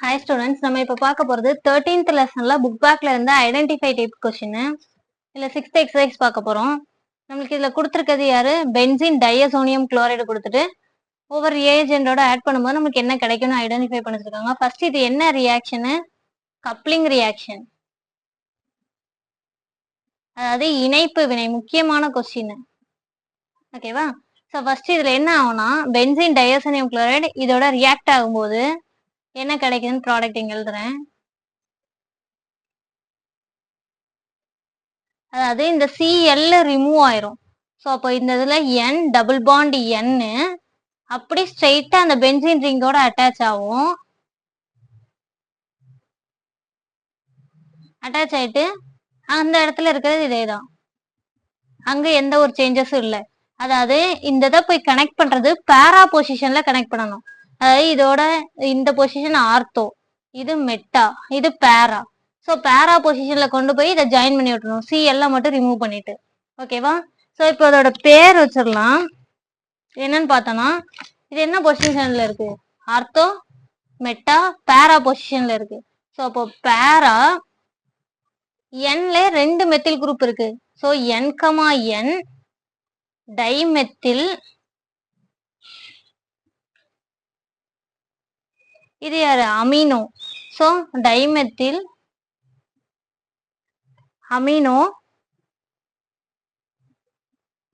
Hi students, நம்ம இப்போ பார்க்க போகிறது 13th லெசன்ல புக் பேக்ல இருந்து ஐடென்டிஃபை டைப் கொஸ்டின். இதில் 6th எக்ஸசைஸ் பார்க்க போகிறோம். நம்மளுக்கு இதில் கொடுத்துருக்கிறது யாரு? பென்சின் டையசோனியம் குளோரைடு கொடுத்துட்டு ஒவ்வொரு ஏஜெண்டோட ஆட் பண்ணும்போது நமக்கு என்ன கிடைக்கும்னு ஐடென்டிஃபை பண்ணிருக்காங்க. ஃபர்ஸ்ட் இது என்ன ரியாக்ஷனு? கப்ளிங் ரியாக்ஷன், அதாவது இணைப்பு வினை. முக்கியமான கொஸ்டின், ஓகேவா? ஸோ ஃபர்ஸ்ட் இதில் என்ன ஆகும்னா, பென்சின் டையசோனியம் குளோரைடு இதோட ரியாக்ட் ஆகும்போது என்ன கிடைக்குதுன்னு ப்ராடக்ட் இங்கே எழுதுறேன். அதாவது இந்த சிஎல் ரிமூவ் ஆயிரும். ஸோ அப்போ இந்த இதில் என் டபுள் பாண்ட் என் அப்படி ஸ்ட்ரெயிட்டா அந்த பென்சின் ரிங்கோட அட்டாச் ஆகும். அட்டாச் ஆயிட்டு அந்த இடத்துல இருக்கிறது இதே தான், அங்க எந்த ஒரு சேஞ்சஸும் இல்லை. அதாவது இந்த இதை போய் கனெக்ட் பண்றது பேரா பொசிஷன்ல கனெக்ட் பண்ணணும். அதாவது இதோட இந்த பொசிஷன் ஆர்த்தோ, இது மெட்டா, இது பேரா. ஸோ பேரா பொசிஷன்ல கொண்டு போய் இதை ஜாயின் பண்ணி விட்டுணும், சி எல்லாம் மட்டும் ரிமூவ் பண்ணிட்டு. ஓகேவா? ஸோ இப்போ அதோட பேர் வச்சிடலாம். என்னன்னு பார்த்தோம்னா, இது என்ன பொசிஷன்ல இருக்கு? ஆர்த்தோ, மெட்டா, பேரா பொசிஷன்ல இருக்கு. ஸோ அப்போ பேரா என்ல ரெண்டு மெத்தில் குரூப் இருக்கு. So N comma N dimethyl, இது யாரு? Amino. So dimethyl amino,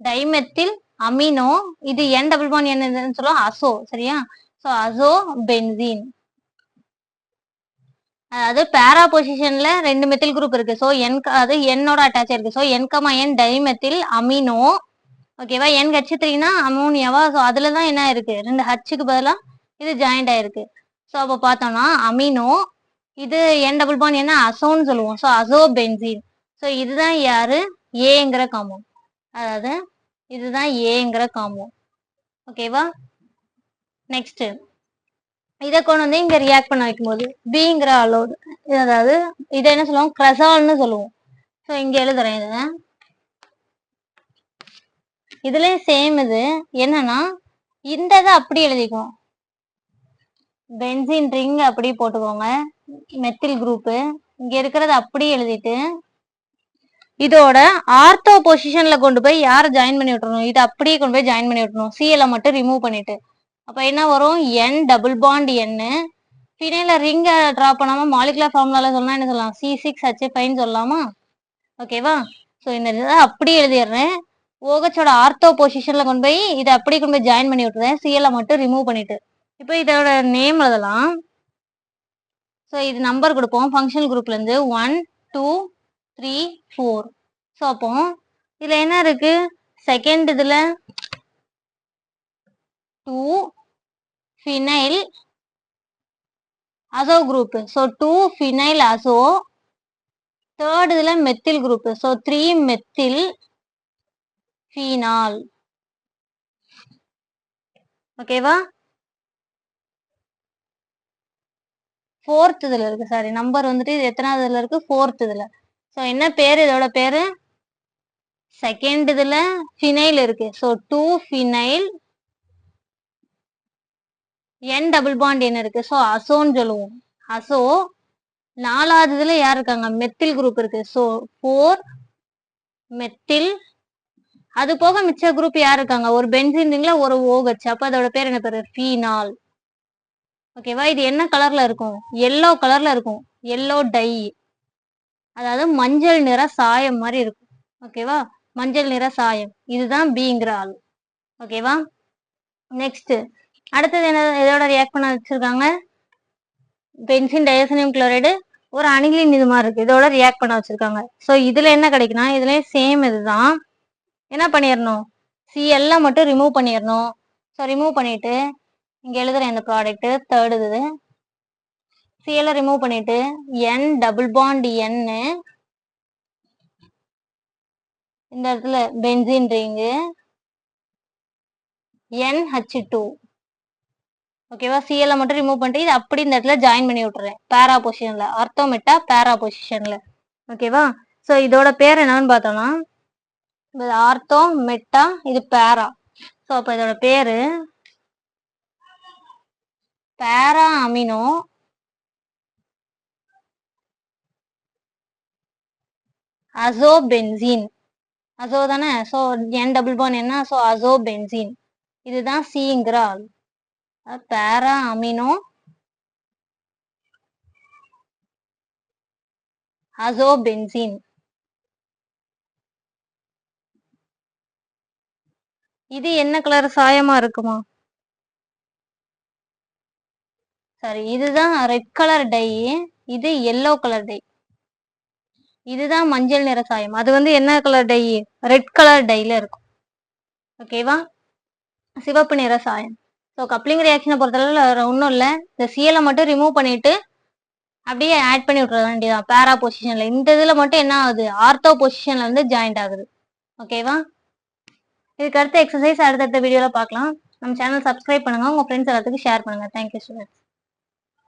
dimethyl amino. இது என் டபுள் பாண்ட் என்ன சொல்லுவோம்? அசோ. சரியா? So azo benzene. அதாவது பேரா பொசிஷன்ல ரெண்டு மெத்தில் குரூப் இருக்கு. ஸோ என், அது என்னோட அட்டாச் இருக்கு. So N comma N dimethyl amino. ஓகேவா? என் ஹச்3னா அமோனியாவா? ஸோ அதுல தான் என்ன இருக்கு? ரெண்டு ஹச்சுக்கு பதிலாக இது ஜாயிண்ட் ஆயிருக்கு. ஸோ அப்போ பார்த்தோம்னா அமினோ, இது என் டபுள் பாண்ட் என்ன? அசோன்னு சொல்லுவோம். So azo benzene. ஸோ இதுதான் யாரு? ஏங்கிற காம்பவுண்ட். அதாவது இதுதான் ஏங்கிற காம்பவுண்ட். ஓகேவா? நெக்ஸ்ட் இதை கொண்டு வந்து இங்க ரியாக்ட் பண்ண வைக்கும்போது பிங்கிற அலோடு, அதாவது இதை என்ன சொல்லுவோம்? கிரசால்னு சொல்லுவோம். ஸோ இங்க எழுதுறேன். இதுலயும் சேம். இது என்னன்னா, இந்த இதை அப்படி எழுதிக்குவோம், பென்சின் ரிங் அப்படி போட்டுக்கோங்க, மெத்தில் குரூப்பு இங்க இருக்கிறத அப்படி எழுதிட்டு இதோட ஆர்த்தோ பொசிஷன்ல கொண்டு போய் யாரை ஜாயின் பண்ணி விட்டுறணும்? இதை அப்படியே கொண்டு போய் ஜாயின் பண்ணி விட்டுறணும், சிஎல மட்டும் ரிமூவ் பண்ணிட்டு. அப்ப என்ன வரும்? என் டபுள் பாண்ட் என். ஃபினைல ரிங்க டிரா பண்ணாம மாலிகுலர் ஃபார்முலால சொன்னா என்ன சொல்லலாம்? C6H5 சொல்லலாமா? ஓகேவா? ஸோ இந்த இதை அப்படியே எழுதிடுறேன். ஓகச்சோட ஆர்த்தோ பொசிஷன்ல கொண்டு போய் இதை அப்படியே கொண்டு போய் ஜாயின் பண்ணி விட்டுறேன், சிஎல மட்டும் ரிமூவ் பண்ணிட்டு. இப்போ இதோட நேம் எழுதலாம். ஸோ இது நம்பர் கொடுப்போம் ஃபங்க்ஷனல் குரூப்ல இருந்து 1 2 3 4. ஸோ அப்போ இதுல என்ன இருக்கு? செகண்ட் இதுல 2 phenyl azo group. So 2 phenyl azo. Third இதுல methyl group. So 3 methyl phenol. ஓகேவா? ஃபோர்த் இதுல இருக்கு. சாரி, நம்பர் வந்துட்டு இது எத்தனாவது இதுல இருக்கு? ஃபோர்த் இதுல. ஸோ என்ன பேரு? இதோட பேரு செகண்ட் இதுல ஃபினைல் இருக்கு. ஸோ 2 ஃபினைல், என் டபுள் பாண்ட் என்ன இருக்கு? ஸோ அசோன்னு சொல்லுவோம், அசோ. நாலாவது இதுல யார் இருக்காங்க? மெத்தில் குரூப் இருக்கு. So 4 methyl. அது போக மிச்ச குரூப் யார் இருக்காங்க? ஒரு பென்சின் ரிங்ல ஒரு OH. அப்ப அதோட பேர் என்ன பேரு? ஃபீனால். ஓகேவா? இது என்ன கலர்ல இருக்கும்? எல்லோ கலர்ல இருக்கும், எல்லோ டை, அதாவது மஞ்சள் நிற சாயம் மாதிரி இருக்கும். ஓகேவா? மஞ்சள் நிற சாயம். இதுதான் பிங்கிற ஆள். ஓகேவா? நெக்ஸ்ட் அடுத்தது என்ன? இதோட ரியாக்ட் பண்ண வச்சிருக்காங்க பென்சின் டையசோனியம் குளோரைடு ஒரு அணிலின் இது மாதிரி இருக்கு, இதோட ரியாக்ட் பண்ண வச்சிருக்காங்க. ஸோ இதுல என்ன கிடைக்குன்னா, இதுல சேம் இதுதான். என்ன பண்ணிடணும்? சிஎல்ல மட்டும் ரிமூவ் பண்ணிடணும். ஸோ ரிமூவ் பண்ணிட்டு இங்க எழுதுறேன் இந்த ப்ராடக்ட். தேர்ட் இது சிஎல்ல ரிமூவ் பண்ணிட்டு என் டபுள் பாண்ட் என், இந்த இடத்துல பென்சின் ரிங்கு NH2. ஓகேவா? சிஎல்ல மட்டும் ரிமூவ் பண்ணிட்டு இது அப்படி இந்த இடத்துல ஜாயின் பண்ணி விட்டுறேன் பேரா பொசிஷன்ல, ஆர்த்தோமெட்டா பேரா பொசிஷன்ல. ஓகேவா? ஸோ இதோட பேர் என்னன்னு பார்த்தோம்னா, ஆர்த்தோ மெட்டா, இது பேரா. ஸோ அப்போ இதோட பேரு பேரா அமினோ அசோபென்சீன். அசோ தானே, ஸோ என் டபுள் பாண்ட் என்ன, ஸோ அசோபென்சீன். இதுதான் சிங்கிற ஆள். பேரா அமினோ அசோபென்சீன். இது என்ன கலர் சாயமா இருக்குமா? சரி, இதுதான் ரெட் கலர் டை, இது எல்லோ கலர் டை. இதுதான் மஞ்சள் நிற சாயம், அது வந்து என்ன கலர் டை, ரெட் கலர் டைல இருக்கும். ஓகேவா, சிவப்பு நிற சாயம். ஸோ கப்ளிங் ரியாக்ஷனை பொறுத்தளவில் ஒன்றும் இல்லை, இந்த சிஎலை மட்டும் ரிமூவ் பண்ணிட்டு அப்படியே ஆட் பண்ணி விட்ற வேண்டியதான் பேரா பொசிஷன்ல. இந்த இதில் மட்டும் என்ன ஆகுது, ஆர்த்தோ பொசிஷன்ல வந்து ஜாயிண்ட் ஆகுது. ஓகேவா, இதுக்கு அடுத்த எக்ஸசைஸ் அடுத்தடுத்த வீடியோவில் பார்க்கலாம். நம்ம சேனல் சப்ஸ்கிரைப் பண்ணுங்க, உங்கள் ஃப்ரெண்ட்ஸ் எல்லாத்துக்கும் ஷேர் பண்ணுங்க. Thank you students.